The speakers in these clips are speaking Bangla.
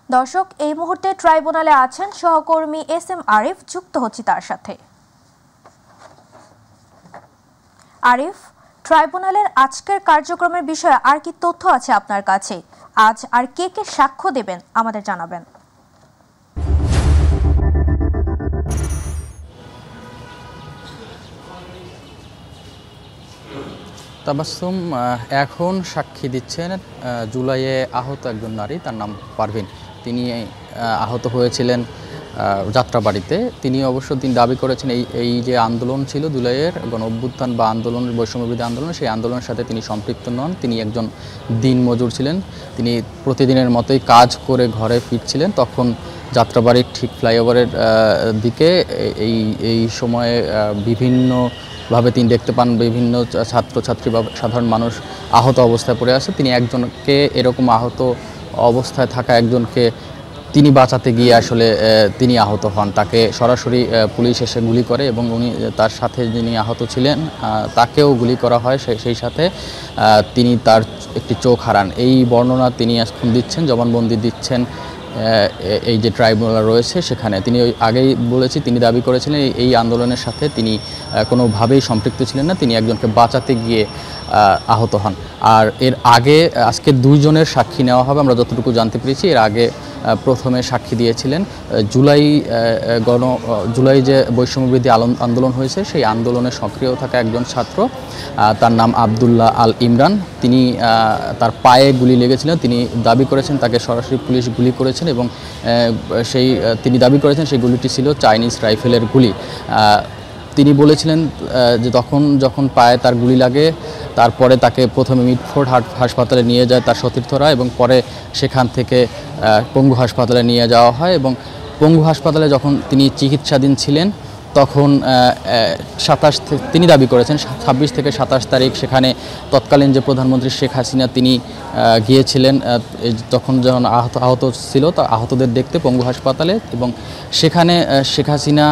দর্শক, এই মুহূর্তে ট্রাইব্যুনালে আছেন সহকর্মী এস এম আরিফ, যুক্ত হচ্ছি তার সাথে। আরিফ, ট্রাইব্যুনালের আজকের কার্যক্রমের বিষয়ে আর কি তথ্য আছে আপনার কাছে? আজ আর কে কে সাক্ষ্য দেবেন আমাদের জানাবেন। তাবাসসুম এখন সাক্ষী দিচ্ছেন জুলাইয়ে আহত একজন নারী, তার নাম পারভিন। তিনি আহত হয়েছিলেন যাত্রাবাড়িতে। তিনি দাবি করেছেন এই যে আন্দোলন ছিল জুলাইয়ের গণ অভ্যুত্থান বা আন্দোলনের বৈষম্যবিরোধী আন্দোলন, সেই আন্দোলনের সাথে তিনি সম্পৃক্ত নন। তিনি একজন দিনমজুর ছিলেন। তিনি প্রতিদিনের মতোই কাজ করে ঘরে ফিরছিলেন। তখন যাত্রাবাড়ির ঠিক ফ্লাইওভারের দিকে এই সময়ে বিভিন্নভাবে তিনি দেখতে পান বিভিন্ন ছাত্রছাত্রী বা সাধারণ মানুষ আহত অবস্থায় পড়ে আছে। তিনি একজনকে এরকম আহত অবস্থায় থাকা একজনকে তিনি বাঁচাতে গিয়ে আসলে তিনি আহত হন। তাকে সরাসরি পুলিশ এসে গুলি করে এবং উনি তার সাথে যিনি আহত ছিলেন তাকেও গুলি করা হয়। সেই সাথে তিনি তার একটি চোখ হারান। এই বর্ণনা তিনি এখন দিচ্ছেন, জবানবন্দি দিচ্ছেন এই যে ট্রাইব্যুনাল রয়েছে সেখানে। তিনি আগেই বলেছি, তিনি দাবি করেছিলেন এই আন্দোলনের সাথে তিনি কোনোভাবেই সম্পৃক্ত ছিলেন না। তিনি একজনকে বাঁচাতে গিয়ে আহত হন। আর এর আগে আজকে দুইজনের সাক্ষী নেওয়া হবে আমরা যতটুকু জানতে পেরেছি। এর আগে প্রথমে সাক্ষী দিয়েছিলেন জুলাই যে বৈষম্যবিরোধী আন্দোলন হয়েছে সেই আন্দোলনে সক্রিয় থাকা একজন ছাত্র, তার নাম আবদুল্লাহ আল ইমরান। তিনি তার পায়ে গুলি লেগেছিলেন। তিনি দাবি করেছেন তাকে সরাসরি পুলিশ গুলি করেছেন এবং তিনি দাবি করেছেন সেই গুলিটি ছিল চাইনিজ রাইফেলের গুলি। তিনি বলেছিলেন যে যখন পায়ে তার গুলি লাগে তারপরে তাকে প্রথমে মিটফোর্ড হাসপাতালে নিয়ে যায় তার সতীর্থরা এবং পরে সেখান থেকে পঙ্গু হাসপাতালে নিয়ে যাওয়া হয়। এবং পঙ্গু হাসপাতালে যখন তিনি চিকিৎসাধীন ছিলেন তখন তিনি দাবি করেছেন 26 থেকে 27 তারিখ সেখানে তৎকালীন যে প্রধানমন্ত্রী শেখ হাসিনা তিনি গিয়েছিলেন যখন আহত ছিল তা আহতদের দেখতে পঙ্গু হাসপাতালে। এবং সেখানে শেখ হাসিনা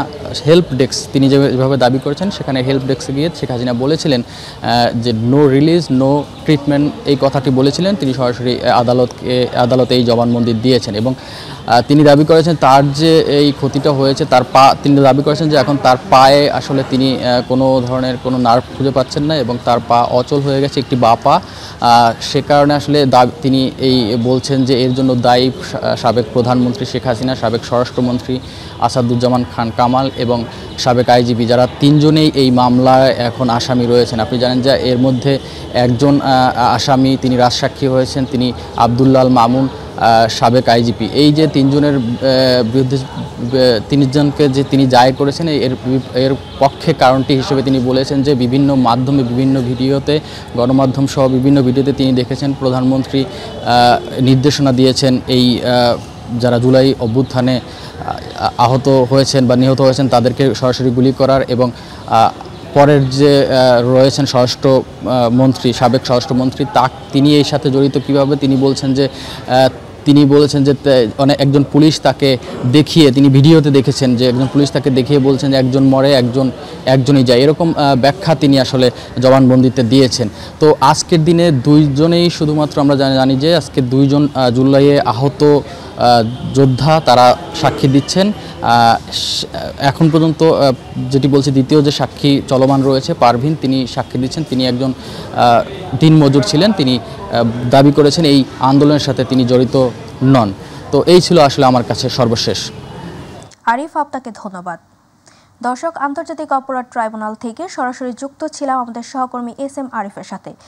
হেল্প ডেস্ক, তিনি যেভাবে দাবি করেছেন সেখানে হেল্প ডেস্কে গিয়ে শেখ হাসিনা বলেছিলেন যে নো রিলিজ নো ট্রিটমেন্ট, এই কথাটি বলেছিলেন। তিনি সরাসরি আদালতে এই জবানবন্দি দিয়েছেন এবং তিনি দাবি করেছেন তার যে এই ক্ষতিটা হয়েছে তিনি দাবি করেছেন যে এখন তার পায়ে আসলে তিনি কোনো ধরনের কোনো নার্ভ খুঁজে পাচ্ছেন না এবং তার পা অচল হয়ে গেছে, একটি বাঁ পা। সে কারণে আসলে তিনি বলছেন যে এর জন্য দায়ী সাবেক প্রধানমন্ত্রী শেখ হাসিনা, সাবেক স্বরাষ্ট্রমন্ত্রী আসাদুজ্জামান খান কামাল এবং সাবেক আইজিপি, যারা তিনজনেই এই মামলায় এখন আসামি রয়েছেন। আপনি জানেন যে এর মধ্যে একজন আসামি তিনি রাজসাক্ষী হয়েছেন, তিনি আবদুল্লাহ আল মামুন, সাবেক আইজিপি। এই যে তিনজনের বিরুদ্ধে তিনজনকে যে তিনি দায় করেছেন এর পক্ষে কারণটি হিসেবে তিনি বলেছেন যে বিভিন্ন মাধ্যমে বিভিন্ন ভিডিওতে, গণমাধ্যম সহ বিভিন্ন ভিডিওতে তিনি দেখেছেন প্রধানমন্ত্রী নির্দেশনা দিয়েছেন এই যারা জুলাই অভ্যুত্থানে আহত হয়েছেন বা নিহত হয়েছেন তাদেরকে সরাসরি গুলি করার। এবং পরের যে রয়েছেন স্বরাষ্ট্রমন্ত্রী, সাবেক স্বরাষ্ট্রমন্ত্রী, তিনি এই সাথে জড়িত কিভাবে তিনি বলছেন যে একজন পুলিশ তাকে দেখিয়ে, তিনি ভিডিওতে দেখেছেন যে একজন পুলিশ তাকে দেখিয়ে বলছেন যে একজন মরে একজনই যায়, এরকম ব্যাখ্যা তিনি আসলে জবানবন্দিতে দিয়েছেন। তো আজকের দিনে দুইজনেই শুধুমাত্র আমরা জানি যে আজকে দুইজন জুলাইয়ে আহত যোদ্ধা তারা সাক্ষী দিচ্ছেন। এখন পর্যন্ত যেটি বলছি, দ্বিতীয় যে সাক্ষী চলমান রয়েছে পারভিন, তিনি সাক্ষী দিচ্ছেন। তিনি একজন দিনমজুর ছিলেন। তিনি দাবি করেছেন এই আন্দোলনের সাথে তিনি জড়িত নন। তো এই ছিল আসলে আমার কাছে সর্বশেষ। আরিফ, আপনাকে ধন্যবাদ। দর্শক, আন্তর্জাতিক অপরাধ ট্রাইব্যুনাল থেকে সরাসরি যুক্ত ছিলাম আমাদের সহকর্মী এস এম আরিফের সাথে।